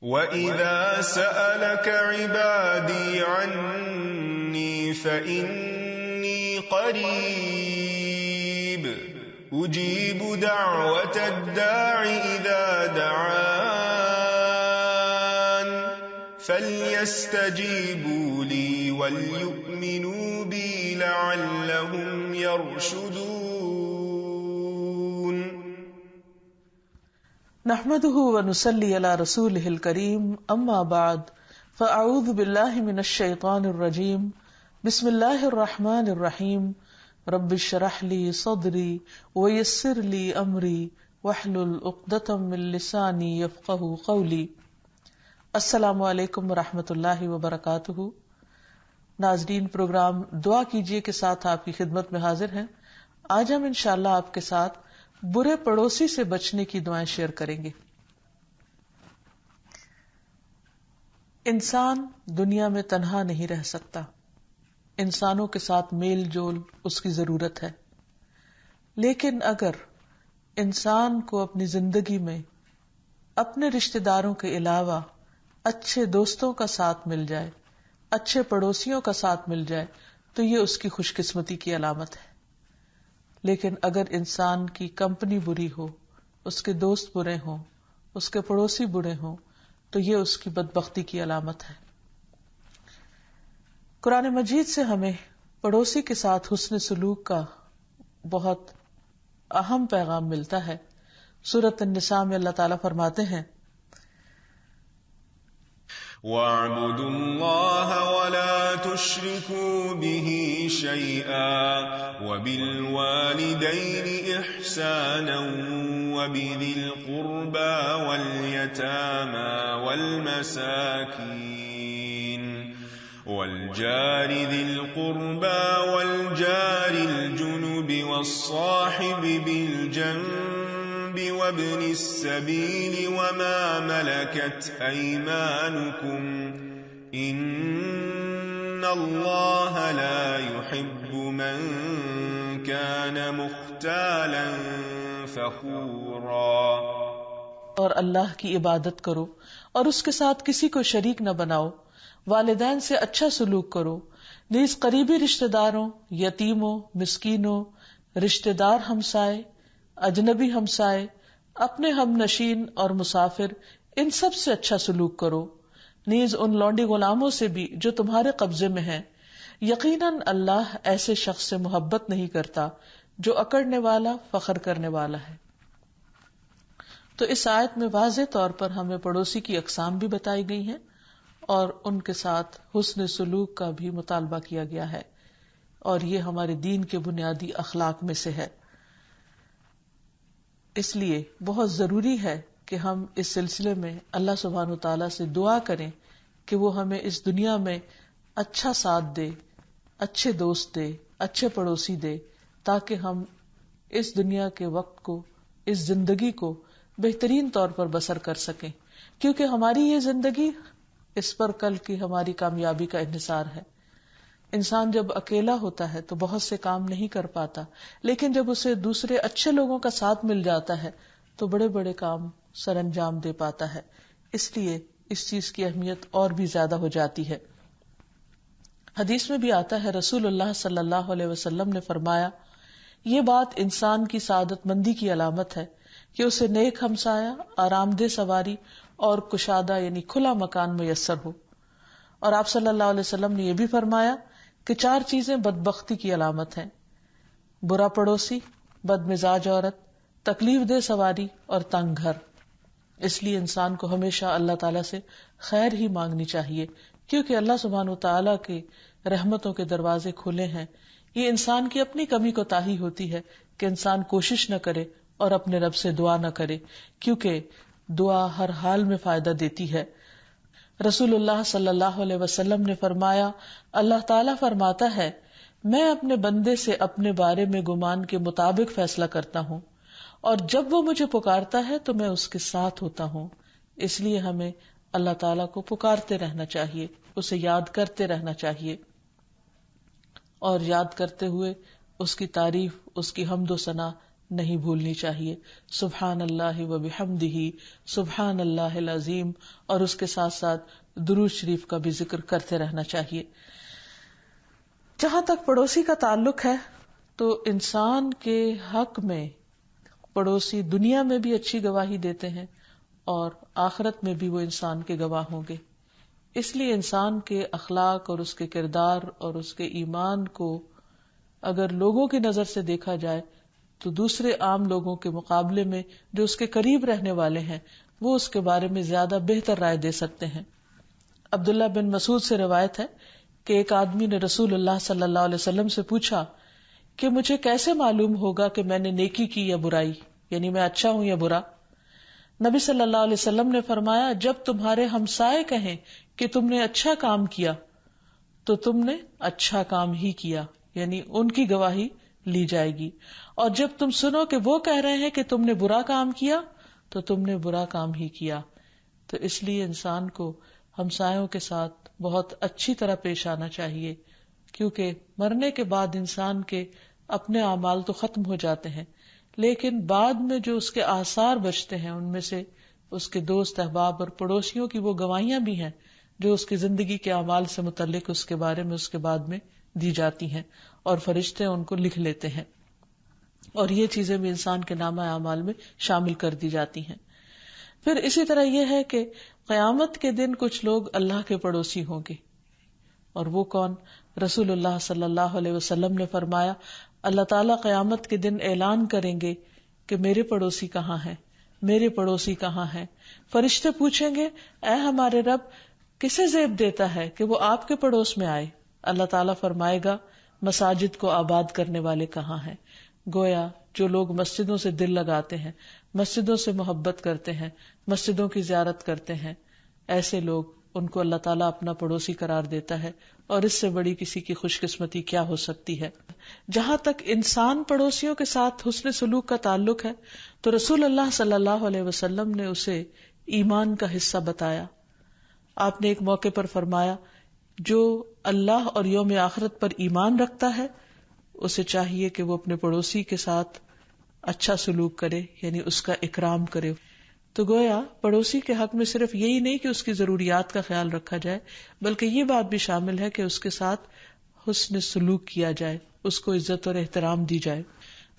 وَإِذَا سَأَلَكَ عِبَادِي عَنِّي فَإِنِّي قَرِيبٌ أُجِيبُ دَعْوَةَ الدَّاعِ إِذَا دَعَانِ فَلْيَسْتَجِيبُوا لِي وَلْيُؤْمِنُوا بِي لَعَلَّهُمْ يَرْشُدُونَ. نحمده ونصلي على رسوله الكريم اما بعد فاعوذ بالله من الشيطان الرجيم بسم الله الرحمن الرحيم رب اشرح لي صدري ويسر لي امري واحلل عقدة من لساني يفقهوا قولي. السلام علیکم ورحمۃ اللہ وبرکاتہ. ناظرین، پروگرام دعا کیجیے کے ساتھ آپ کی خدمت میں حاضر ہیں. آج ہم انشاءاللہ آپ کے ساتھ برے پڑوسی سے بچنے کی دعائیں شیئر کریں گے. انسان دنیا میں تنہا نہیں رہ سکتا. انسانوں کے ساتھ میل جول اس کی ضرورت ہے. لیکن اگر انسان کو اپنی زندگی میں اپنے رشتہ داروں کے علاوہ اچھے دوستوں کا ساتھ مل جائے، اچھے پڑوسیوں کا ساتھ مل جائے، تو یہ اس کی خوش قسمتی کی علامت ہے. لیکن اگر انسان کی کمپنی بری ہو، اس کے دوست برے ہوں، اس کے پڑوسی برے ہوں، تو یہ اس کی بدبختی کی علامت ہے. قرآن مجید سے ہمیں پڑوسی کے ساتھ حسن سلوک کا بہت اہم پیغام ملتا ہے. سورۃ النساء میں اللہ تعالیٰ فرماتے ہیں، وَاعْبُدُوا اللَّهَ وَلَا تُشْرِكُوا بِهِ شَيْئًا وَبِالْوَالِدَيْنِ إِحْسَانًا وَبِذِي الْقُرْبَى وَالْيَتَامَى وَالْمَسَاكِينِ وَالْجَارِ ذِي الْقُرْبَى وَالْجَارِ الْجُنُبِ وَالصَّاحِبِ بِالْجَنبِ وَابْنِ السَّبِيلِ وَمَا مَلَكَتْ أَيْمَانُكُمْ إِنَّ اللَّهَ لَا يُحِبُّ مَنْ كَانَ مُخْتَالًا فَخُورًا. اور اللہ کی عبادت کرو اور اس کے ساتھ کسی کو شریک نہ بناؤ. والدین سے اچھا سلوک کرو. نیز قریبی رشتہ داروں، یتیموں، مسکینوں، رشتہ دار ہمسائے، اجنبی ہمسائے، اپنے ہم نشین اور مسافر، ان سب سے اچھا سلوک کرو. نیز ان لونڈی غلاموں سے بھی جو تمہارے قبضے میں ہیں. یقیناً اللہ ایسے شخص سے محبت نہیں کرتا جو اکڑنے والا، فخر کرنے والا ہے. تو اس آیت میں واضح طور پر ہمیں پڑوسی کی اقسام بھی بتائی گئی ہیں اور ان کے ساتھ حسن سلوک کا بھی مطالبہ کیا گیا ہے، اور یہ ہمارے دین کے بنیادی اخلاق میں سے ہے. اس لیے بہت ضروری ہے کہ ہم اس سلسلے میں اللہ سبحانہ وتعالیٰ سے دعا کریں کہ وہ ہمیں اس دنیا میں اچھا ساتھ دے، اچھے دوست دے، اچھے پڑوسی دے، تاکہ ہم اس دنیا کے وقت کو، اس زندگی کو بہترین طور پر بسر کر سکیں. کیونکہ ہماری یہ زندگی، اس پر کل کی ہماری کامیابی کا انحصار ہے. انسان جب اکیلا ہوتا ہے تو بہت سے کام نہیں کر پاتا، لیکن جب اسے دوسرے اچھے لوگوں کا ساتھ مل جاتا ہے تو بڑے بڑے کام سر انجام دے پاتا ہے. اس لیے اس چیز کی اہمیت اور بھی زیادہ ہو جاتی ہے. حدیث میں بھی آتا ہے، رسول اللہ صلی اللہ علیہ وسلم نے فرمایا، یہ بات انسان کی سعادت مندی کی علامت ہے کہ اسے نیک ہمسایہ، آرام دہ سواری اور کشادہ یعنی کھلا مکان میسر ہو. اور آپ صلی اللہ علیہ وسلم نے یہ بھی فرمایا کہ 4 چیزیں بدبختی کی علامت ہیں: برا پڑوسی، بد مزاج عورت، تکلیف دہ سواری اور تنگ گھر. اس لیے انسان کو ہمیشہ اللہ تعالیٰ سے خیر ہی مانگنی چاہیے، کیونکہ اللہ سبحانہ وتعالیٰ کے رحمتوں کے دروازے کھلے ہیں. یہ انسان کی اپنی کمی کوتاہی ہوتی ہے کہ انسان کوشش نہ کرے اور اپنے رب سے دعا نہ کرے، کیونکہ دعا ہر حال میں فائدہ دیتی ہے. رسول اللہ صلی اللہ علیہ وسلم نے فرمایا، اللہ تعالیٰ فرماتا ہے، میں اپنے بندے سے اپنے بارے میں گمان کے مطابق فیصلہ کرتا ہوں، اور جب وہ مجھے پکارتا ہے تو میں اس کے ساتھ ہوتا ہوں. اس لیے ہمیں اللہ تعالیٰ کو پکارتے رہنا چاہیے، اسے یاد کرتے رہنا چاہیے، اور یاد کرتے ہوئے اس کی تعریف، اس کی حمد و ثنا نہیں بھولنی چاہیے. سبحان اللہ و بحمدہ سبحان اللہ العظیم، اور اس کے ساتھ ساتھ درود شریف کا بھی ذکر کرتے رہنا چاہیے. جہاں تک پڑوسی کا تعلق ہے تو انسان کے حق میں پڑوسی دنیا میں بھی اچھی گواہی دیتے ہیں اور آخرت میں بھی وہ انسان کے گواہ ہوں گے. اس لیے انسان کے اخلاق اور اس کے کردار اور اس کے ایمان کو اگر لوگوں کی نظر سے دیکھا جائے تو دوسرے عام لوگوں کے مقابلے میں جو اس کے قریب رہنے والے ہیں وہ اس کے بارے میں زیادہ بہتر رائے دے سکتے ہیں. عبداللہ بن مسعود سے روایت ہے کہ ایک آدمی نے رسول اللہ صلی اللہ علیہ وسلم سے پوچھا کہ مجھے کیسے معلوم ہوگا کہ میں نے نیکی کی یا برائی، یعنی میں اچھا ہوں یا برا. نبی صلی اللہ علیہ وسلم نے فرمایا جب تمہارے ہمسائے کہیں کہ تم نے اچھا کام کیا تو تم نے اچھا کام ہی کیا، یعنی ان کی گواہی لی جائے گی، اور جب تم سنو کہ وہ کہہ رہے ہیں کہ تم نے برا کام کیا تو تم نے برا کام ہی کیا. تو اس لیے انسان کو ہمسایوں کے ساتھ بہت اچھی طرح پیش آنا چاہیے، کیونکہ مرنے کے بعد انسان کے اپنے اعمال تو ختم ہو جاتے ہیں، لیکن بعد میں جو اس کے آثار بچتے ہیں ان میں سے اس کے دوست احباب اور پڑوسیوں کی وہ گواہیاں بھی ہیں جو اس کی زندگی کے اعمال سے متعلق اس کے بارے میں اس کے بعد میں دی جاتی ہیں اور فرشتے ان کو لکھ لیتے ہیں، اور یہ چیزیں بھی انسان کے نامہ اعمال میں شامل کر دی جاتی ہیں. پھر اسی طرح یہ ہے کہ قیامت کے دن کچھ لوگ اللہ کے پڑوسی ہوں گے، اور وہ کون؟ رسول اللہ صلی اللہ علیہ وسلم نے فرمایا اللہ تعالیٰ قیامت کے دن اعلان کریں گے کہ میرے پڑوسی کہاں ہیں، میرے پڑوسی کہاں ہیں. فرشتے پوچھیں گے اے ہمارے رب کسے زیب دیتا ہے کہ وہ آپ کے پڑوس میں آئے؟ اللہ تعالیٰ فرمائے گا مساجد کو آباد کرنے والے کہاں ہیں. گویا جو لوگ مسجدوں سے دل لگاتے ہیں، مسجدوں سے محبت کرتے ہیں، مسجدوں کی زیارت کرتے ہیں، ایسے لوگ ان کو اللہ تعالیٰ اپنا پڑوسی قرار دیتا ہے، اور اس سے بڑی کسی کی خوش قسمتی کیا ہو سکتی ہے. جہاں تک انسان پڑوسیوں کے ساتھ حسن سلوک کا تعلق ہے تو رسول اللہ صلی اللہ علیہ وسلم نے اسے ایمان کا حصہ بتایا. آپ نے ایک موقع پر فرمایا جو اللہ اور یوم آخرت پر ایمان رکھتا ہے اسے چاہیے کہ وہ اپنے پڑوسی کے ساتھ اچھا سلوک کرے، یعنی اس کا اکرام کرے. تو گویا پڑوسی کے حق میں صرف یہی نہیں کہ اس کی ضروریات کا خیال رکھا جائے، بلکہ یہ بات بھی شامل ہے کہ اس کے ساتھ حسن سلوک کیا جائے، اس کو عزت اور احترام دی جائے.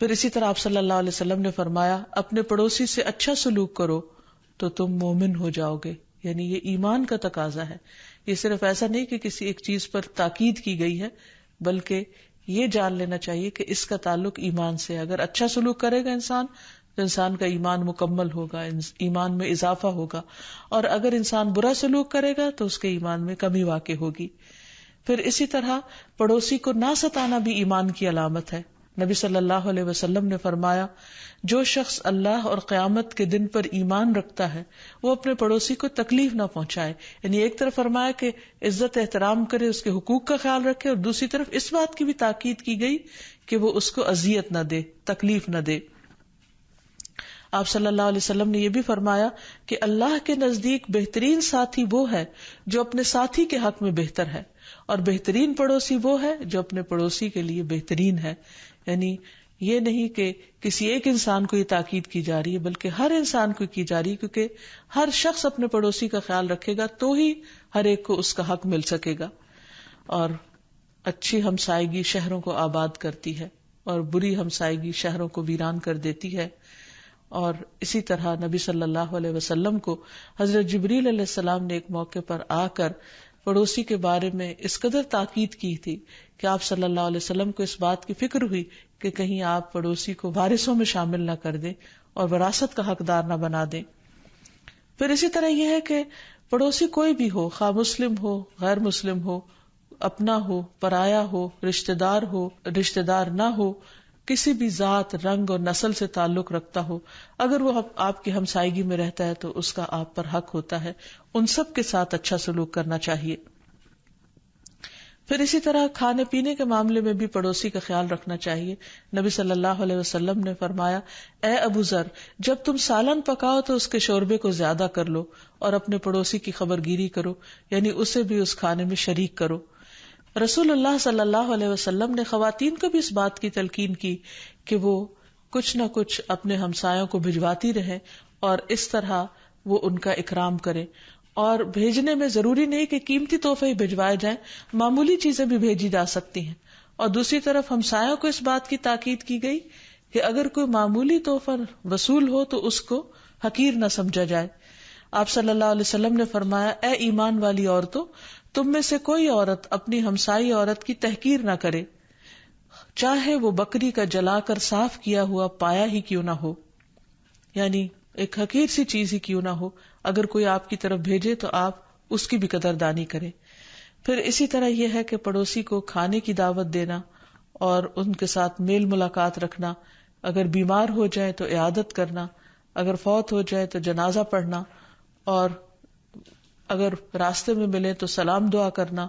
پھر اسی طرح آپ صلی اللہ علیہ وسلم نے فرمایا اپنے پڑوسی سے اچھا سلوک کرو تو تم مومن ہو جاؤ گے، یعنی یہ ایمان کا تقاضا ہے. یہ صرف ایسا نہیں کہ کسی ایک چیز پر تاکید کی گئی ہے، بلکہ یہ جان لینا چاہیے کہ اس کا تعلق ایمان سے ہے. اگر اچھا سلوک کرے گا انسان تو انسان کا ایمان مکمل ہوگا، ایمان میں اضافہ ہوگا، اور اگر انسان برا سلوک کرے گا تو اس کے ایمان میں کمی واقع ہوگی. پھر اسی طرح پڑوسی کو نہ ستانا بھی ایمان کی علامت ہے. نبی صلی اللہ علیہ وسلم نے فرمایا جو شخص اللہ اور قیامت کے دن پر ایمان رکھتا ہے وہ اپنے پڑوسی کو تکلیف نہ پہنچائے. یعنی ایک طرف فرمایا کہ عزت احترام کرے، اس کے حقوق کا خیال رکھے، اور دوسری طرف اس بات کی بھی تاکید کی گئی کہ وہ اس کو اذیت نہ دے، تکلیف نہ دے. آپ صلی اللہ علیہ وسلم نے یہ بھی فرمایا کہ اللہ کے نزدیک بہترین ساتھی وہ ہے جو اپنے ساتھی کے حق میں بہتر ہے، اور بہترین پڑوسی وہ ہے جو اپنے پڑوسی کے لیے بہترین ہے. یعنی یہ نہیں کہ کسی ایک انسان کو یہ تاکید کی جا رہی ہے، بلکہ ہر انسان کو کی جا رہی ہے، کیونکہ ہر شخص اپنے پڑوسی کا خیال رکھے گا تو ہی ہر ایک کو اس کا حق مل سکے گا. اور اچھی ہمسائیگی شہروں کو آباد کرتی ہے اور بری ہمسائیگی شہروں کو ویران کر دیتی ہے. اور اسی طرح نبی صلی اللہ علیہ وسلم کو حضرت جبریل علیہ السلام نے ایک موقع پر آ کر پڑوسی کے بارے میں اس قدر تاکید کی تھی کہ آپ صلی اللہ علیہ وسلم کو اس بات کی فکر ہوئی کہ کہیں آپ پڑوسی کو وارثوں میں شامل نہ کر دیں اور وراثت کا حقدار نہ بنا دیں. پھر اسی طرح یہ ہے کہ پڑوسی کوئی بھی ہو، خواہ مسلم ہو، غیر مسلم ہو، اپنا ہو، پرایا ہو، رشتہ دار نہ ہو، کسی بھی ذات، رنگ اور نسل سے تعلق رکھتا ہو، اگر وہ آپ کی ہمسائیگی میں رہتا ہے تو اس کا آپ پر حق ہوتا ہے. ان سب کے ساتھ اچھا سلوک کرنا چاہیے. پھر اسی طرح کھانے پینے کے معاملے میں بھی پڑوسی کا خیال رکھنا چاہیے. نبی صلی اللہ علیہ وسلم نے فرمایا اے ابو ذر جب تم سالن پکاؤ تو اس کے شوربے کو زیادہ کر لو اور اپنے پڑوسی کی خبرگیری کرو، یعنی اسے بھی اس کھانے میں شریک کرو. رسول اللہ صلی اللہ علیہ وسلم نے خواتین کو بھی اس بات کی تلقین کی کہ وہ کچھ نہ کچھ اپنے ہمسایوں کو بھجواتی رہیں اور اس طرح وہ ان کا اکرام کریں. اور بھیجنے میں ضروری نہیں کہ قیمتی تحفے ہی بھجوائے جائیں، معمولی چیزیں بھی بھیجی جا سکتی ہیں. اور دوسری طرف ہمسایوں کو اس بات کی تاکید کی گئی کہ اگر کوئی معمولی تحفہ وصول ہو تو اس کو حقیر نہ سمجھا جائے. آپ صلی اللہ علیہ وسلم نے فرمایا، اے ایمان والی عورتوں، تم میں سے کوئی عورت اپنی ہمسائی عورت کی تحقیر نہ کرے، چاہے وہ بکری کا جلا کر صاف کیا ہوا پایا ہی کیوں نہ ہو، یعنی ایک حقیر سی چیز ہی کیوں نہ ہو. اگر کوئی آپ کی طرف بھیجے تو آپ اس کی بھی قدردانی کریں. پھر اسی طرح یہ ہے کہ پڑوسی کو کھانے کی دعوت دینا اور ان کے ساتھ میل ملاقات رکھنا، اگر بیمار ہو جائے تو عیادت کرنا، اگر فوت ہو جائے تو جنازہ پڑھنا، اور اگر راستے میں ملے تو سلام دعا کرنا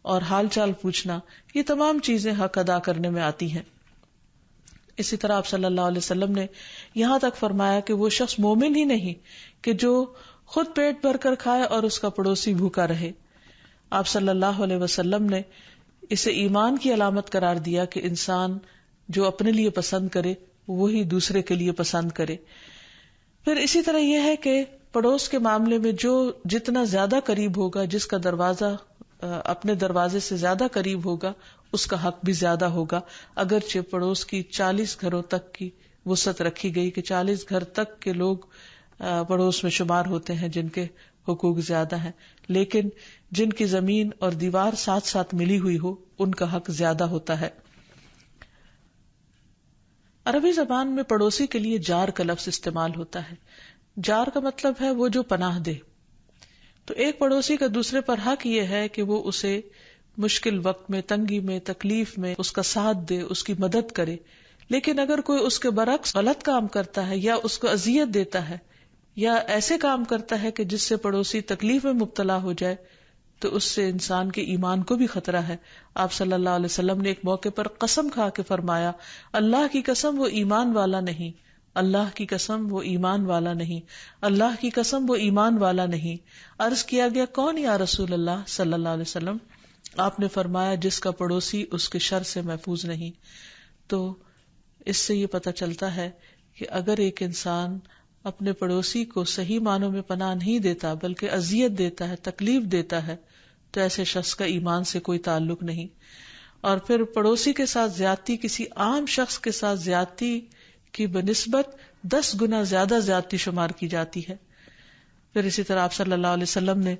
اور حال چال پوچھنا، یہ تمام چیزیں حق ادا کرنے میں آتی ہیں. اسی طرح آپ صلی اللہ علیہ وسلم نے یہاں تک فرمایا کہ وہ شخص مومن ہی نہیں کہ جو خود پیٹ بھر کر کھائے اور اس کا پڑوسی بھوکا رہے. آپ صلی اللہ علیہ وسلم نے اسے ایمان کی علامت قرار دیا کہ انسان جو اپنے لیے پسند کرے وہی دوسرے کے لیے پسند کرے. پھر اسی طرح یہ ہے کہ پڑوس کے معاملے میں جو جتنا زیادہ قریب ہوگا، جس کا دروازہ اپنے دروازے سے زیادہ قریب ہوگا، اس کا حق بھی زیادہ ہوگا. اگرچہ پڑوس کی 40 گھروں تک کی وسعت رکھی گئی کہ 40 گھر تک کے لوگ پڑوس میں شمار ہوتے ہیں جن کے حقوق زیادہ ہیں، لیکن جن کی زمین اور دیوار ساتھ ساتھ ملی ہوئی ہو ان کا حق زیادہ ہوتا ہے. عربی زبان میں پڑوسی کے لیے جار کا لفظ استعمال ہوتا ہے. جار کا مطلب ہے وہ جو پناہ دے. تو ایک پڑوسی کا دوسرے پر حق یہ ہے کہ وہ اسے مشکل وقت میں، تنگی میں، تکلیف میں اس کا ساتھ دے، اس کی مدد کرے. لیکن اگر کوئی اس کے برعکس غلط کام کرتا ہے یا اس کو اذیت دیتا ہے یا ایسے کام کرتا ہے کہ جس سے پڑوسی تکلیف میں مبتلا ہو جائے تو اس سے انسان کے ایمان کو بھی خطرہ ہے. آپ صلی اللہ علیہ وسلم نے ایک موقع پر قسم کھا کے فرمایا، اللہ کی قسم وہ ایمان والا نہیں، اللہ کی قسم وہ ایمان والا نہیں، اللہ کی قسم وہ ایمان والا نہیں. عرض کیا گیا، کون یا رسول اللہ صلی اللہ علیہ وسلم؟ آپ نے فرمایا، جس کا پڑوسی اس کے شر سے محفوظ نہیں. تو اس سے یہ پتہ چلتا ہے کہ اگر ایک انسان اپنے پڑوسی کو صحیح معنوں میں پناہ نہیں دیتا بلکہ اذیت دیتا ہے، تکلیف دیتا ہے، تو ایسے شخص کا ایمان سے کوئی تعلق نہیں. اور پھر پڑوسی کے ساتھ زیادتی کسی عام شخص کے ساتھ زیادتی کی بنسبت 10 گنا زیادہ زیادتی شمار کی جاتی ہے. پھر اسی طرح آپ صلی اللہ علیہ وسلم نے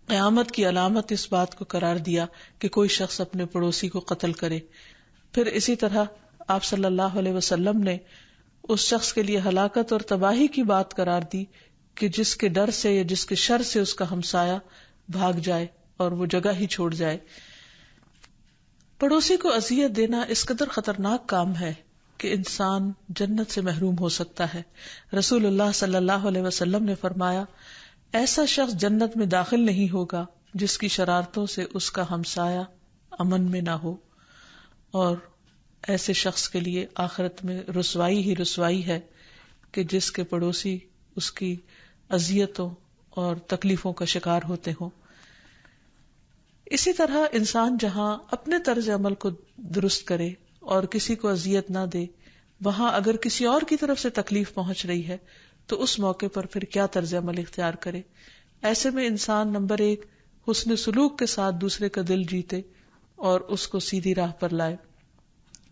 قیامت کی علامت اس بات کو قرار دیا کہ کوئی شخص اپنے پڑوسی کو قتل کرے. پھر اسی طرح آپ صلی اللہ علیہ وسلم نے اس شخص کے لیے ہلاکت اور تباہی کی بات قرار دی کہ جس کے ڈر سے یا جس کے شر سے اس کا ہمسایہ بھاگ جائے اور وہ جگہ ہی چھوڑ جائے. پڑوسی کو اذیت دینا اس قدر خطرناک کام ہے کہ انسان جنت سے محروم ہو سکتا ہے. رسول اللہ صلی اللہ علیہ وسلم نے فرمایا، ایسا شخص جنت میں داخل نہیں ہوگا جس کی شرارتوں سے اس کا ہمسایہ امن میں نہ ہو، اور ایسے شخص کے لیے آخرت میں رسوائی ہی رسوائی ہے کہ جس کے پڑوسی اس کی اذیتوں اور تکلیفوں کا شکار ہوتے ہوں. اسی طرح انسان جہاں اپنے طرز عمل کو درست کرے اور کسی کو اذیت نہ دے، وہاں اگر کسی اور کی طرف سے تکلیف پہنچ رہی ہے تو اس موقع پر پھر کیا طرز عمل اختیار کرے. ایسے میں انسان نمبر 1 حسن سلوک کے ساتھ دوسرے کا دل جیتے اور اس کو سیدھی راہ پر لائے،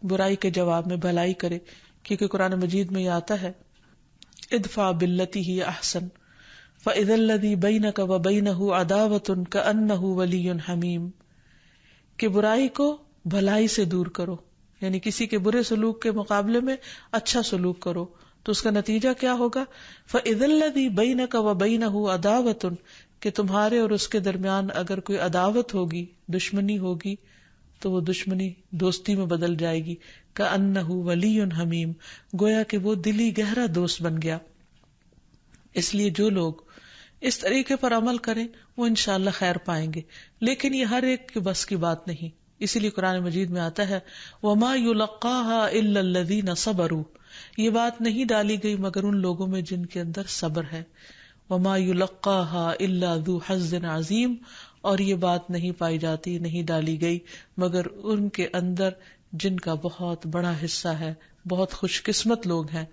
برائی کے جواب میں بھلائی کرے، کیونکہ قرآن مجید میں یہ آتا ہے، ادفع باللتی ہی احسن فاذا الذی بینک وبینہ عداوۃ کأنہ ولی حمیم، کہ برائی کو بھلائی سے دور کرو، یعنی کسی کے برے سلوک کے مقابلے میں اچھا سلوک کرو تو اس کا نتیجہ کیا ہوگا؟ فاذا الذی بینک وبینہ عداوۃ، کہ تمہارے اور اس کے درمیان اگر کوئی عداوت ہوگی، دشمنی ہوگی، تو وہ دشمنی دوستی میں بدل جائے گی. کأنہ ولی حمیم، گویا کہ وہ دلی گہرا دوست بن گیا. اس لیے جو لوگ اس طریقے پر عمل کریں وہ انشاءاللہ خیر پائیں گے، لیکن یہ ہر ایک کے بس کی بات نہیں. اسی لیے قرآن مجید میں آتا ہے، وما یلقاها الا الذین صبروا، یہ بات نہیں ڈالی گئی مگر ان لوگوں میں جن کے اندر صبر ہے. وما یلقاها الا ذو حظ عظیم، اور یہ بات نہیں پائی جاتی، نہیں ڈالی گئی مگر ان کے اندر جن کا بہت بڑا حصہ ہے، بہت خوش قسمت لوگ ہیں.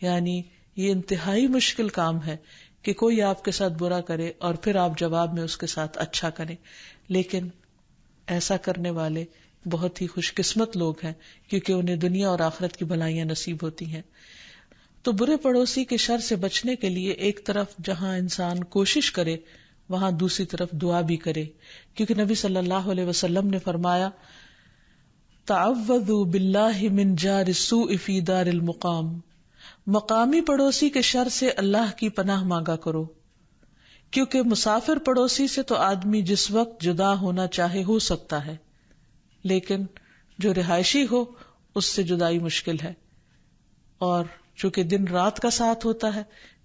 یعنی یہ انتہائی مشکل کام ہے کہ کوئی آپ کے ساتھ برا کرے اور پھر آپ جواب میں اس کے ساتھ اچھا کریں، لیکن ایسا کرنے والے بہت ہی خوش قسمت لوگ ہیں کیونکہ انہیں دنیا اور آخرت کی بھلائیاں نصیب ہوتی ہیں. تو برے پڑوسی کے شر سے بچنے کے لیے ایک طرف جہاں انسان کوشش کرے وہاں دوسری طرف دعا بھی کرے، کیونکہ نبی صلی اللہ علیہ وسلم نے فرمایا تعوذوا باللہ من جار السوء فی دار المقام، مقامی پڑوسی کے شر سے اللہ کی پناہ مانگا کرو، کیونکہ مسافر پڑوسی سے تو آدمی جس وقت جدا ہونا چاہے ہو سکتا ہے، لیکن جو رہائشی ہو اس سے جدائی مشکل ہے. اور چونکہ دن رات کا ساتھ ہوتا ہے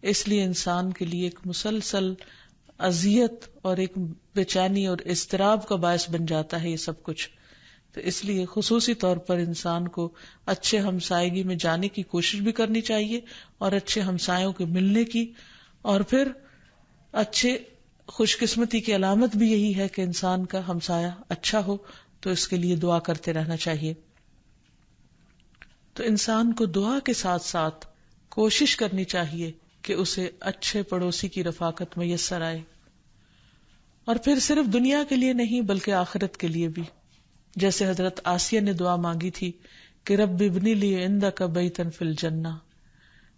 اس لیے انسان کے لیے ایک مسلسل اذیت اور ایک بے چینی اور اضطراب کا باعث بن جاتا ہے یہ سب کچھ. تو اس لیے خصوصی طور پر انسان کو اچھے ہمسائیگی میں جانے کی کوشش بھی کرنی چاہیے اور اچھے ہمسایوں کے ملنے کی، اور پھر اچھے خوش قسمتی کی علامت بھی یہی ہے کہ انسان کا ہمسایہ اچھا ہو، تو اس کے لیے دعا کرتے رہنا چاہیے. تو انسان کو دعا کے ساتھ ساتھ کوشش کرنی چاہیے کہ اسے اچھے پڑوسی کی رفاقت میسر آئے، اور پھر صرف دنیا کے لیے نہیں بلکہ آخرت کے لیے بھی. جیسے حضرت آسیہ نے دعا مانگی تھی کہ رب ابنی لی عندک بیتا فی الجنہ،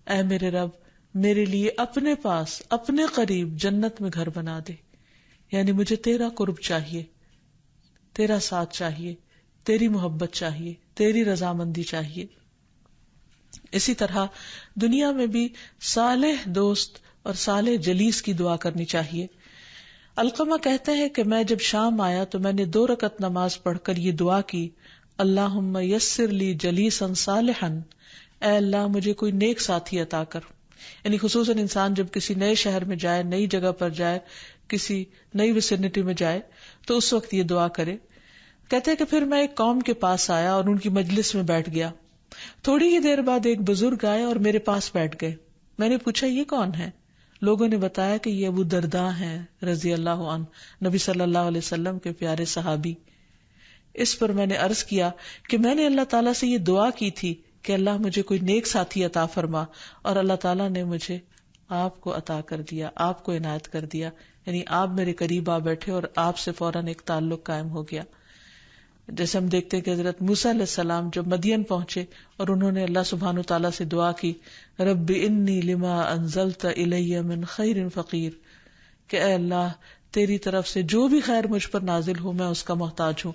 اے میرے رب میرے لیے اپنے پاس اپنے قریب جنت میں گھر بنا دے. یعنی مجھے تیرا قرب چاہیے، تیرا ساتھ چاہیے، تیری محبت چاہیے، تیری رضامندی چاہیے. اسی طرح دنیا میں بھی صالح دوست اور صالح جلیس کی دعا کرنی چاہیے. علقمہ کہتے ہیں کہ میں جب شام آیا تو میں نے 2 رکعت نماز پڑھ کر یہ دعا کی، اللہم یسر لی جلیسا صالحا، اے اللہ مجھے کوئی نیک ساتھی عطا کر. یعنی خصوصاً انسان جب کسی نئے شہر میں جائے، نئی جگہ پر جائے، کسی نئی ویسینٹی میں جائے تو اس وقت یہ دعا کرے. کہتے ہیں کہ پھر میں ایک قوم کے پاس آیا اور ان کی مجلس میں بیٹھ گیا. تھوڑی ہی دیر بعد ایک بزرگ آئے اور میرے پاس بیٹھ گئے. میں نے پوچھا یہ کون ہے؟ لوگوں نے بتایا کہ یہ ابو درداء ہیں رضی اللہ عنہ، نبی صلی اللہ علیہ وسلم کے پیارے صحابی. اس پر میں نے عرض کیا کہ میں نے اللہ تعالیٰ سے یہ دعا کی تھی کہ اللہ مجھے کوئی نیک ساتھی عطا فرما، اور اللہ تعالیٰ نے مجھے آپ کو عطا کر دیا، آپ کو عنایت کر دیا. یعنی آپ میرے قریب آ بیٹھے اور آپ سے فوراً ایک تعلق قائم ہو گیا. جیسے ہم دیکھتے ہیں کہ حضرت موسیٰ علیہ السلام جب مدین پہنچے اور انہوں نے اللہ سبحانہ وتعالیٰ سے دعا کی رب انی لما انزلت الی من خیر فقیر، کہ اے اللہ تیری طرف سے جو بھی خیر مجھ پر نازل ہو میں اس کا محتاج ہوں.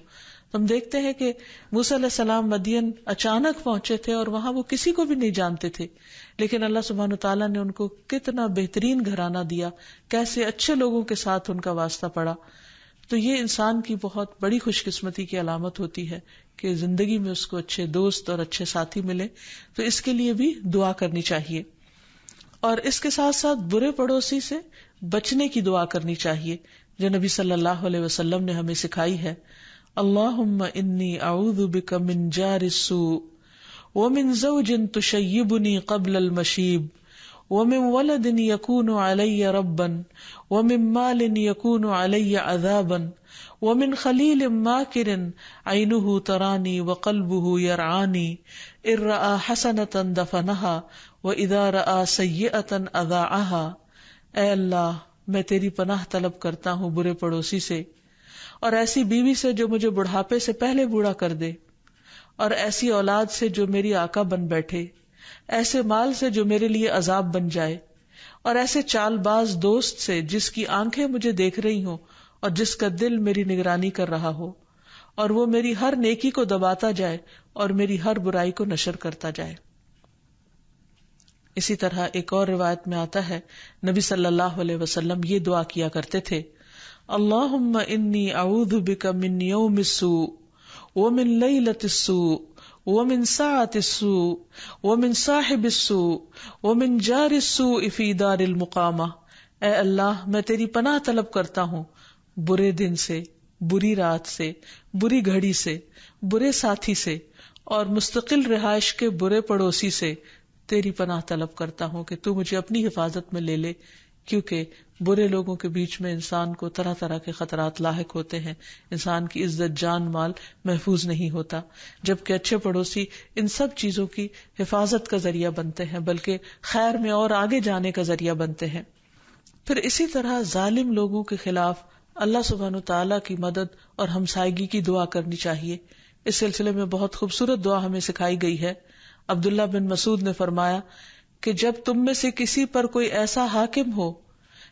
ہم دیکھتے ہیں کہ موسیٰ علیہ السلام مدین اچانک پہنچے تھے اور وہاں وہ کسی کو بھی نہیں جانتے تھے، لیکن اللہ سبحانہ وتعالیٰ نے ان کو کتنا بہترین گھرانہ دیا، کیسے اچھے لوگوں کے ساتھ ان کا واسطہ پڑا. تو یہ انسان کی بہت بڑی خوش قسمتی کی علامت ہوتی ہے کہ زندگی میں اس کو اچھے دوست اور اچھے ساتھی ملے. تو اس کے لیے بھی دعا کرنی چاہیے، اور اس کے ساتھ ساتھ برے پڑوسی سے بچنے کی دعا کرنی چاہیے جو نبی صلی اللہ علیہ وسلم نے ہمیں سکھائی ہے. اللہم انی اعوذ بک من جار السوء ومن زوج تشیبنی قبل المشیب ومن ولد یکون علی ربا ومن مال یکون علی عذابا ومن خلیل ماکر عینہ ترانی وقلبہ یرعانی ان رآ حسنۃ دفنها واذا رآ سیئۃ اذاعها. اے اللہ میں تیری پناہ طلب کرتا ہوں برے پڑوسی سے، اور ایسی بیوی سے جو مجھے بڑھاپے سے پہلے بوڑھا کر دے، اور ایسی اولاد سے جو میری آقا بن بیٹھے، ایسے مال سے جو میرے لیے عذاب بن جائے، اور ایسے چال باز دوست سے جس کی آنکھیں مجھے دیکھ رہی ہوں اور جس کا دل میری نگرانی کر رہا ہو، اور وہ میری ہر نیکی کو دباتا جائے اور میری ہر برائی کو نشر کرتا جائے. اسی طرح ایک اور روایت میں آتا ہے نبی صلی اللہ علیہ وسلم یہ دعا کیا کرتے تھے اللہم انی اعوذ بک من یوم السوء ومن لیلۃ السوء ومن ساعۃ السوء ومن صاحب السوء ومن جار السوء فی دار المقامہ. اے اللہ میں تیری پناہ طلب کرتا ہوں برے دن سے، بری رات سے، بری گھڑی سے، برے ساتھی سے، اور مستقل رہائش کے برے پڑوسی سے تیری پناہ طلب کرتا ہوں کہ تو مجھے اپنی حفاظت میں لے لے، کیونکہ برے لوگوں کے بیچ میں انسان کو طرح طرح کے خطرات لاحق ہوتے ہیں، انسان کی عزت جان مال محفوظ نہیں ہوتا، جبکہ اچھے پڑوسی ان سب چیزوں کی حفاظت کا ذریعہ بنتے ہیں، بلکہ خیر میں اور آگے جانے کا ذریعہ بنتے ہیں۔ پھر اسی طرح ظالم لوگوں کے خلاف اللہ سبحانہ تعالیٰ کی مدد اور ہمسائیگی کی دعا کرنی چاہیے۔ اس سلسلے میں بہت خوبصورت دعا ہمیں سکھائی گئی ہے۔ عبداللہ بن مسعود نے فرمایا کہ جب تم میں سے کسی پر کوئی ایسا حاکم ہو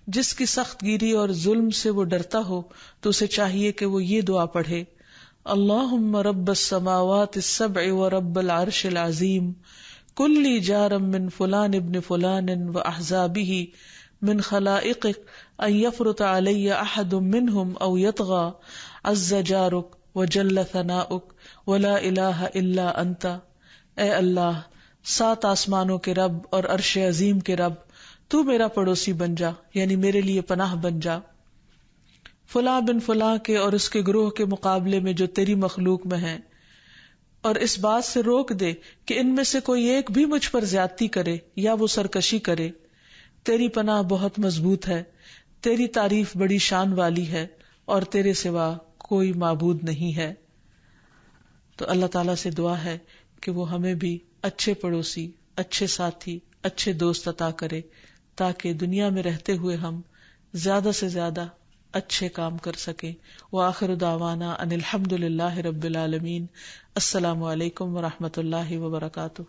جس کی سخت گیری اور ظلم سے وہ ڈرتا ہو تو اسے چاہیے کہ وہ یہ دعا پڑھے، اللہم رب السماوات السبع ورب العرش العظیم کل لی جارم من فلان ابن فلان و احزابہ من خلائقک ان یفرط علی احد منہم او یطغى عز جارک وجل ثناؤک ولا الہ الا انت۔ اے اللہ، 7 آسمانوں کے رب اور عرش عظیم کے رب، تو میرا پڑوسی بن جا، یعنی میرے لیے پناہ بن جا، فلاں بن فلاں کے اور اس کے گروہ کے مقابلے میں جو تیری مخلوق میں ہیں، اور اس بات سے روک دے کہ ان میں سے کوئی ایک بھی مجھ پر زیادتی کرے یا وہ سرکشی کرے۔ تیری پناہ بہت مضبوط ہے، تیری تعریف بڑی شان والی ہے، اور تیرے سوا کوئی معبود نہیں ہے۔ تو اللہ تعالیٰ سے دعا ہے کہ وہ ہمیں بھی اچھے پڑوسی، اچھے ساتھی، اچھے دوست عطا کرے، تاکہ دنیا میں رہتے ہوئے ہم زیادہ سے زیادہ اچھے کام کر سکیں۔ وآخر دعوانا ان الحمد للہ رب العالمین۔ السلام علیکم ورحمۃ اللہ وبرکاتہ۔